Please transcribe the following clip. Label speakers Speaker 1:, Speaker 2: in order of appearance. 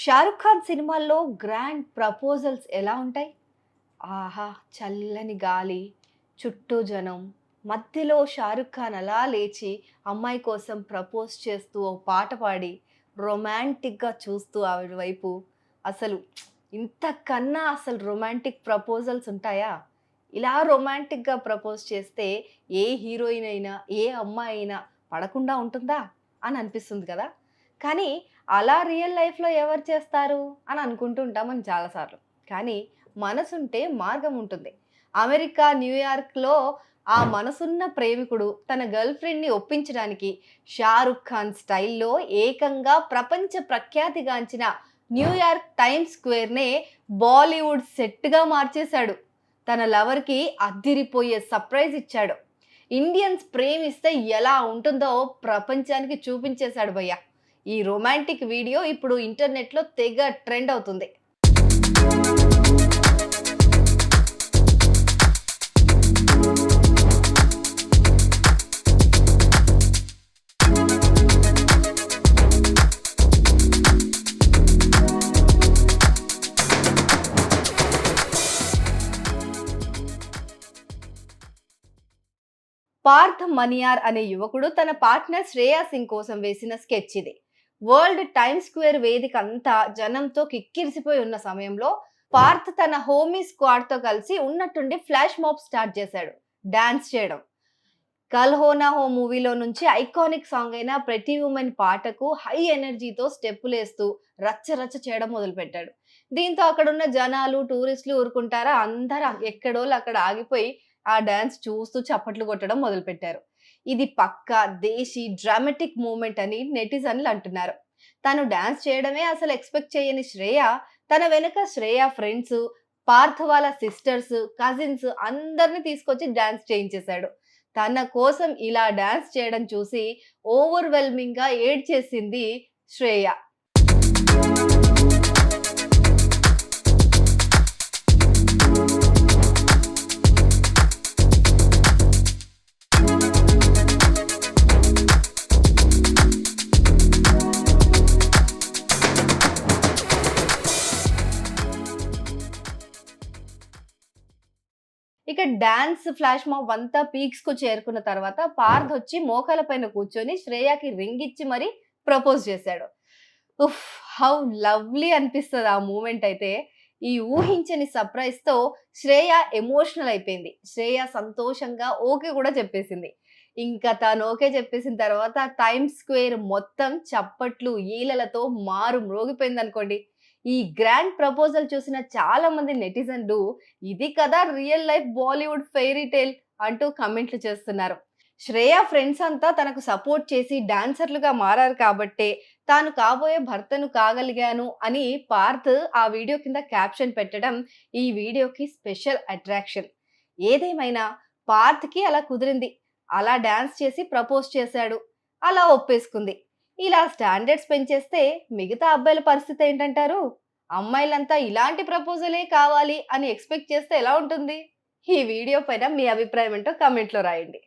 Speaker 1: షారుఖ్ ఖాన్ సినిమాల్లో grand proposals ఎలా ఉంటాయి? ఆహా! చల్లని గాలి, చుట్టూ జనం, మధ్యలో షారుఖ్ ఖాన్ అలా లేచి అమ్మాయి కోసం ప్రపోజ్ చేస్తూ ఓ పాట పాడి, రొమాంటిక్‌గా చూస్తూ ఆవిడ వైపు అసలు ఇంతకన్నా అసలు రొమాంటిక్ ప్రపోజల్స్ ఉంటాయా? ఇలా రొమాంటిక్‌గా ప్రపోజ్ చేస్తే ఏ హీరోయిన్ అయినా, ఏ అమ్మాయి అయినా పడకుండా ఉంటుందా? అని అనిపిస్తుంది కదా! కానీ అలా రియల్ లైఫ్‌లో ఎవరు చేస్తారు అని అనుకుంటూ ఉంటాం మనం చాలా సార్లు. కానీ మనసుంటే మార్గం ఉంటుంది. అమెరికా న్యూయార్క్‌లో ఆ మనసున్న ప్రేమికుడు తన గర్ల్ ఫ్రెండ్‌ని ఒప్పించడానికి 'షారుఖ్ ఖాన్' స్టైల్‌లో ఏకంగా ప్రపంచ ప్రఖ్యాతిగాంచిన న్యూయార్క్ టైమ్స్ స్క్వేర్‌నే బాలీవుడ్ సెట్‌గా మార్చేశాడు. తన లవర్‌కి అద్దిరిపోయే సర్ప్రైజ్ ఇచ్చాడు. ఇండియన్స్ ప్రేమిస్తే ఎలా ఉంటుందో ప్రపంచానికి చూపించేశాడు భయ్య. ఈ రొమాంటిక్ వీడియో ఇప్పుడు ఇంటర్నెట్‌లో తెగ ట్రెండ్ అవుతుంది. పార్థ్ మనియార్ అనే యువకుడు తన పార్ట్నర్ శ్రేయా సింగ్ కోసం వేసిన స్కెచ్ ఇది. వరల్డ్ టైమ్స్ స్క్వేర్ వేదిక అంతా జనంతో కిక్కిరిసిపోయి ఉన్న సమయంలో పార్థ్ తన హోమీ స్క్వాడ్ తో కలిసి ఉన్నట్టుండి ఫ్లాష్ మాబ్ స్టార్ట్ చేశాడు. డాన్స్ చేయడం. కల్ హోనా హో మూవీలో నుంచి ఐకానిక్ సాంగ్ అయిన 'ప్రెటీ వుమెన్' పాటకు హై ఎనర్జీతో స్టెప్పులేస్తూ రచ్చ రచ్చ చేయడం మొదలుపెట్టాడు. దీంతో అక్కడున్న జనాలు, టూరిస్టులు ఊరుకుంటారా అందరూ ఎక్కడోళ్ళు అక్కడ ఆగిపోయి ఆ డాన్స్ చూస్తూ చప్పట్లు కొట్టడం మొదలుపెట్టారు. ఇది పక్కా దేశీ డ్రామాటిక్ మూవ్‌మెంట్ అని నెటిజన్లు అంటున్నారు. తను డాన్స్ చేయడమే అసలు ఎక్స్‌పెక్ట్ చేయని శ్రేయ, తన వెనక శ్రేయ ఫ్రెండ్స్, పార్థ్ వాళ్ళ సిస్టర్స్, కజిన్స్ అందరిని తీసుకొచ్చి డాన్స్ చేయించేశాడు. తన కోసం ఇలా డాన్స్ చేయడం చూసి ఓవర్‌వెల్మింగ్‌గా ఏడ్చేసింది శ్రేయ. ఇక డాన్స్ ఫ్లాష్ మాబ్ అంతా పీక్స్‌కు చేరుకున్న తర్వాత పార్థ్ మోకాళ్ళ పైన కూర్చొని శ్రేయకి రింగ్ ఇచ్చి మరి ప్రపోజ్ చేశాడు. ఉఫ్! హౌ లవ్లీ అనిపిస్తది ఆ మూమెంట్ అయితే. ఈ ఊహించని సర్ప్రైజ్‌తో శ్రేయ ఎమోషనల్ అయిపోయింది. శ్రేయ సంతోషంగా ఓకే కూడా చెప్పేసింది. ఇంకా తను ఓకే చెప్పేసిన తర్వాత టైమ్స్ స్క్వేర్ మొత్తం చప్పట్లు, ఈలలతో మారు మ్రోగిపోయిందనుకోండి. ఈ గ్రాండ్ ప్రపోజల్ చూసిన చాలా మంది నెటిజన్లు ఇది కదా real life Bollywood fairy tale అంటూ కామెంట్లు చేస్తున్నారు. శ్రేయ ఫ్రెండ్స్ అంతా తనకు సపోర్ట్ చేసి డాన్సర్లుగా మారారు కాబట్టే తాను కాబోయే భర్తను కాగలిగాను అని పార్థ్ ఆ వీడియో కింద క్యాప్షన్ పెట్టడం ఈ వీడియోకి స్పెషల్ అట్రాక్షన్. ఏదేమైనా పార్థ్‌కి అలా కుదిరింది. అలా డాన్స్ చేసి ప్రపోజ్ చేశాడు. అలా ఒప్పేసుకుంది. ఇలా స్టాండర్డ్స్ పెంచేస్తే మిగతా అబ్బాయిల పరిస్థితి ఏంటంటారు? అమ్మాయిలంతా ఇలాంటి ప్రపోజలే కావాలి అని ఎక్స్‌పెక్ట్ చేస్తే ఎలా ఉంటుంది? ఈ వీడియో పైన మీ అభిప్రాయం ఏంటో కామెంట్‌లో రాయండి.